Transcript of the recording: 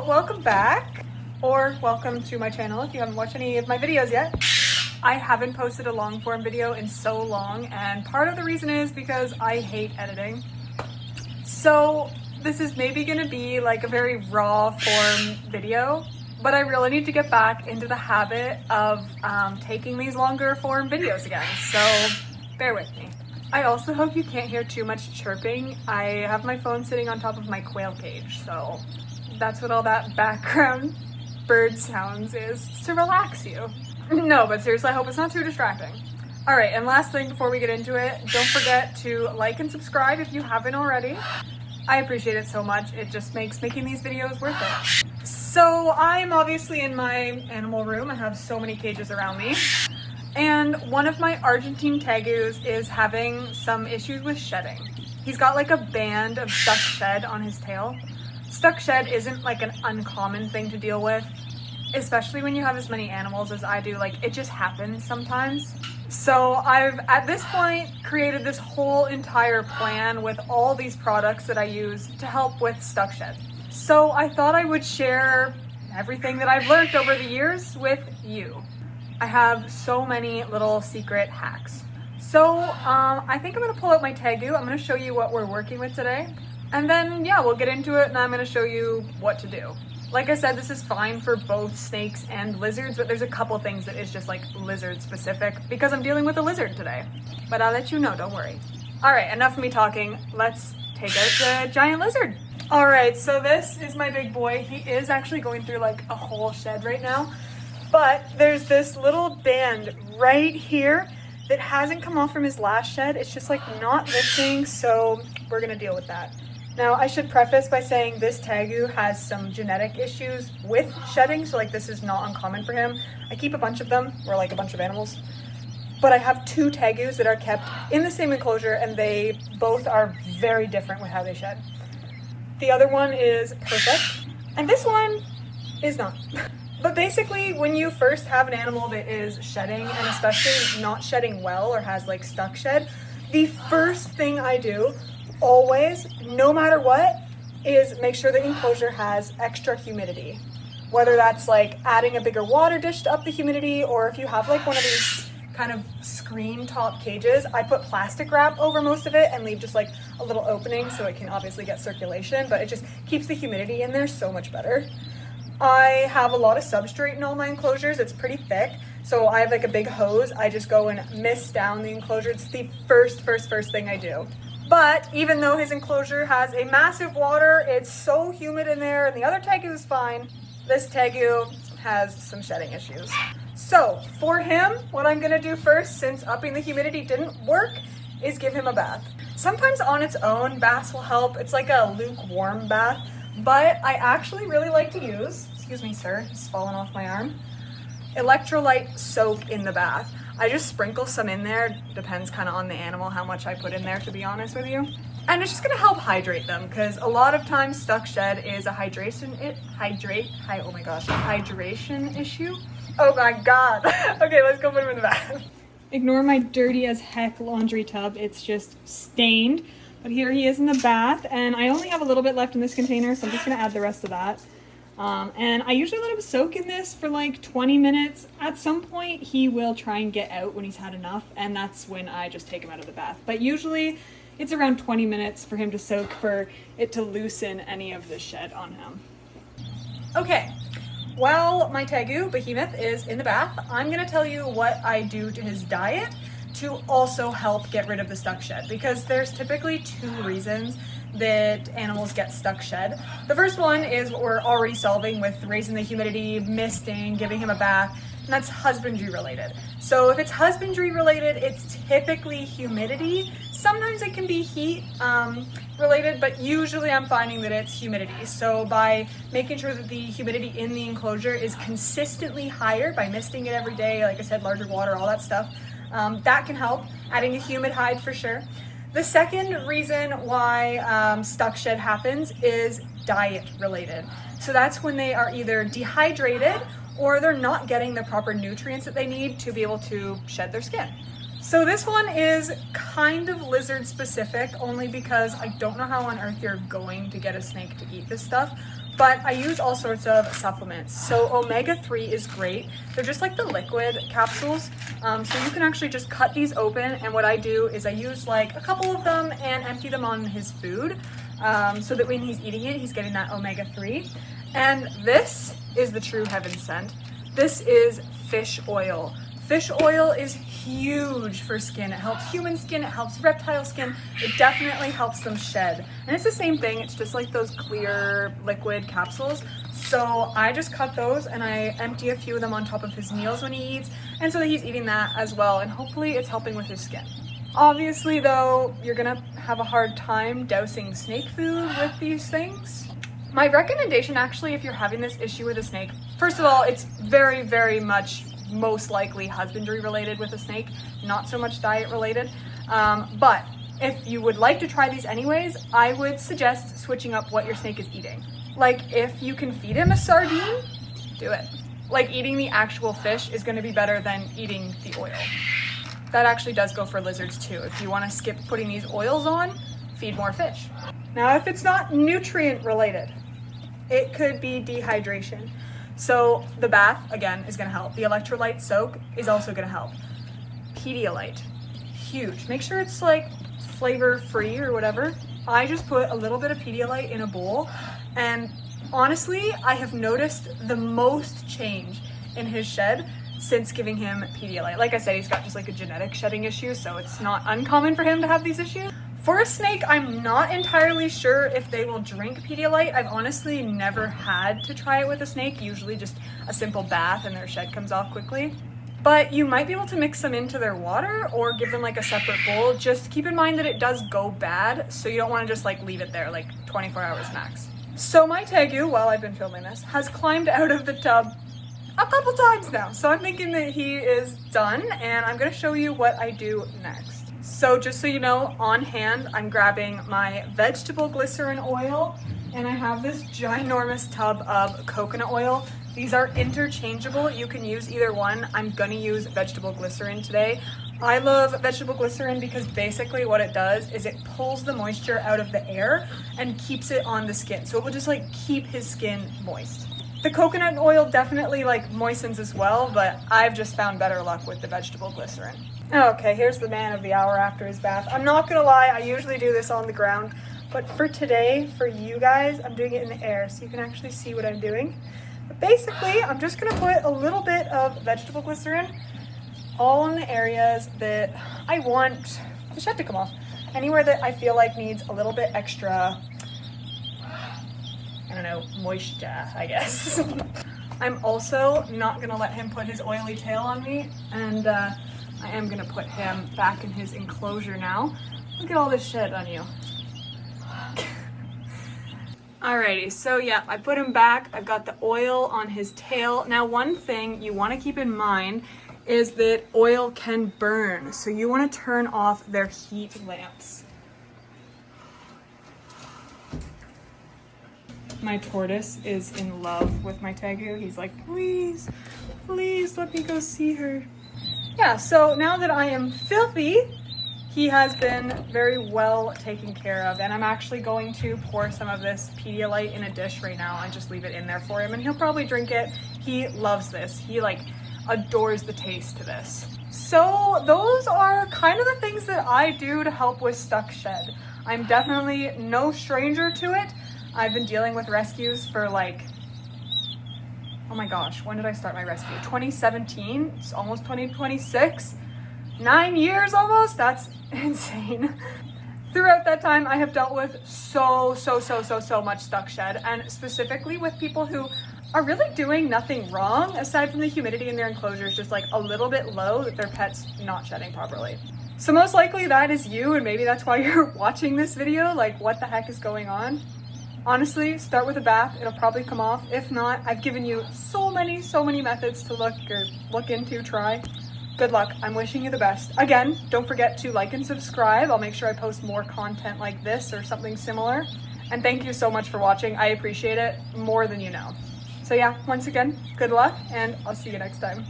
So welcome back, or welcome to my channel if you haven't watched any of my videos yet. I haven't posted a long form video in so long, and part of the reason is because I hate editing. So this is maybe gonna be like a very raw form video, but I really need to get back into the habit of taking these longer form videos again, so bear with me. I also hope you can't hear too much chirping. I have my phone sitting on top of my quail cage, so that's what all that background bird sounds is, to relax you. No, but seriously, I hope it's not too distracting. All right, and last thing before we get into it, don't forget to like and subscribe if you haven't already. I appreciate it so much. It just makes making these videos worth it. So I'm obviously in my animal room. I have so many cages around me. And one of my Argentine Tegus is having some issues with shedding. He's got like a band of stuck shed on his tail. Stuck shed isn't like an uncommon thing to deal with, especially when you have as many animals as I do. Like, it just happens sometimes. So I've, at this point, created this whole entire plan with all these products that I use to help with stuck shed. So I thought I would share everything that I've learned over the years with you. I have so many little secret hacks. So I think I'm gonna pull out my Tegu. I'm gonna show you what we're working with today. And then, yeah, we'll get into it and I'm gonna show you what to do. Like I said, this is fine for both snakes and lizards, but there's a couple things that is just like lizard specific because I'm dealing with a lizard today. But I'll let you know, don't worry. All right, enough of me talking. Let's take out the giant lizard. All right, so this is my big boy. He is actually going through like a whole shed right now. But there's this little band right here that hasn't come off from his last shed. It's just like not lifting, so we're gonna deal with that. Now, I should preface by saying this Tegu has some genetic issues with shedding, so like this is not uncommon for him. I keep a bunch of them, or like a bunch of animals, but I have two Tegus that are kept in the same enclosure and they both are very different with how they shed. The other one is perfect, and this one is not. But basically, when you first have an animal that is shedding, and especially not shedding well or has like stuck shed, the first thing I do always, no matter what, is make sure the enclosure has extra humidity. Whether that's like adding a bigger water dish to up the humidity, or if you have like one of these kind of screen top cages, I put plastic wrap over most of it and leave just like a little opening so it can obviously get circulation, but it just keeps the humidity in there so much better. I have a lot of substrate in all my enclosures. It's pretty thick, so I have like a big hose. I just go and mist down the enclosure. It's the first thing I do. But even though his enclosure has a massive water, it's so humid in there, and the other Tegu is fine. This Tegu has some shedding issues. So for him, what I'm gonna do first, since upping the humidity didn't work, is give him a bath. Sometimes on its own, baths will help. It's like a lukewarm bath, but I actually really like to use, excuse me sir, it's fallen off my arm, electrolyte soak in the bath. I just sprinkle some in there, depends kind of on the animal how much I put in there, to be honest with you. And it's just gonna help hydrate them, because a lot of times stuck shed is a hydration issue. Oh my god. Okay, let's go put him in the bath. Ignore my dirty as heck laundry tub, it's just stained. But here he is in the bath, and I only have a little bit left in this container, so I'm just gonna add the rest of that. And I usually let him soak in this for like 20 minutes. At some point, he will try and get out when he's had enough, and that's when I just take him out of the bath. But usually, it's around 20 minutes for him to soak for it to loosen any of the shed on him. Okay, while my Tegu, Behemoth, is in the bath, I'm gonna tell you what I do to his diet to also help get rid of the stuck shed, because there's typically two reasons that animals get stuck shed. The first one is what we're already solving with raising the humidity, misting, giving him a bath, and that's husbandry related. So if it's husbandry related, it's typically humidity. Sometimes it can be heat related, but usually I'm finding that it's humidity. So by making sure that the humidity in the enclosure is consistently higher by misting it every day, like I said, larger water, all that stuff, that can help. Adding a humid hide for sure. The second reason why stuck shed happens is diet related. So that's when they are either dehydrated or they're not getting the proper nutrients that they need to be able to shed their skin. So this one is kind of lizard specific, only because I don't know how on earth you're going to get a snake to eat this stuff. But I use all sorts of supplements. So omega-3 is great. They're just like the liquid capsules. So you can actually just cut these open, and what I do is I use like a couple of them and empty them on his food, so that when he's eating it, he's getting that omega-3. And this is the true heaven sent. This is fish oil. Fish oil is huge for skin. It helps human skin, it helps reptile skin. It definitely helps them shed. And it's the same thing, it's just like those clear liquid capsules. So I just cut those and I empty a few of them on top of his meals when he eats, and so that he's eating that as well, and hopefully it's helping with his skin. Obviously though, you're gonna have a hard time dousing snake food with these things. My recommendation actually, if you're having this issue with a snake, first of all, it's very, very much most likely husbandry related with a snake, not so much diet related. But if you would like to try these anyways, I would suggest switching up what your snake is eating. Like if you can feed him a sardine, do it. Like eating the actual fish is going to be better than eating the oil. That actually does go for lizards too. If you want to skip putting these oils on, feed more fish. Now if it's not nutrient related, it could be dehydration. So the bath, again, is gonna help. The electrolyte soak is also gonna help. Pedialyte, huge. Make sure it's like flavor free or whatever. I just put a little bit of Pedialyte in a bowl, and honestly, I have noticed the most change in his shed since giving him Pedialyte. Like I said, he's got just like a genetic shedding issue, so it's not uncommon for him to have these issues. For a snake, I'm not entirely sure if they will drink Pedialyte. I've honestly never had to try it with a snake, usually just a simple bath and their shed comes off quickly. But you might be able to mix some into their water or give them like a separate bowl. Just keep in mind that it does go bad, so you don't want to just like leave it there like 24 hours max. So my Tegu, while I've been filming this, has climbed out of the tub a couple times now. So I'm thinking that he is done, and I'm gonna show you what I do next. So just so you know, on hand, I'm grabbing my vegetable glycerin oil, and I have this ginormous tub of coconut oil. These are interchangeable. You can use either one. I'm gonna use vegetable glycerin today. I love vegetable glycerin because basically what it does is it pulls the moisture out of the air and keeps it on the skin. So it will just like keep his skin moist. The coconut oil definitely like moistens as well, but I've just found better luck with the vegetable glycerin. Okay, here's the man of the hour after his bath. I'm not gonna lie, I usually do this on the ground, but for today, for you guys, I'm doing it in the air so you can actually see what I'm doing. But basically, I'm just gonna put a little bit of vegetable glycerin all in the areas that I want the shed to come off. Anywhere that I feel like needs a little bit extra, I don't know, moisture, I guess. I'm also not gonna let him put his oily tail on me, and I am gonna put him back in his enclosure now. Look at all this shed on you. Alrighty, so yeah, I put him back. I've got the oil on his tail. Now, one thing you wanna keep in mind is that oil can burn, so you wanna turn off their heat lamps. My tortoise is in love with my Tegu. He's like, please, please let me go see her. Yeah, so now that I am filthy, he has been very well taken care of, and I'm actually going to pour some of this Pedialyte in a dish right now and just leave it in there for him, and he'll probably drink it. He loves this. He like adores the taste to this. So those are kind of the things that I do to help with stuck shed. I'm definitely no stranger to it. I've been dealing with rescues for like, oh my gosh, when did I start my rescue? 2017, it's almost 2026. 9 years almost, that's insane. Throughout that time, I have dealt with so much stuck shed, and specifically with people who are really doing nothing wrong, aside from the humidity in their enclosures just like a little bit low, that their pet's not shedding properly. So most likely that is you, and maybe that's why you're watching this video, like what the heck is going on? Honestly, start with a bath, it'll probably come off. If not, I've given you so many methods to look into, try. Good luck, I'm wishing you the best. Again, don't forget to like and subscribe. I'll make sure I post more content like this or something similar. And thank you so much for watching, I appreciate it more than you know. So yeah, once again, good luck, and I'll see you next time.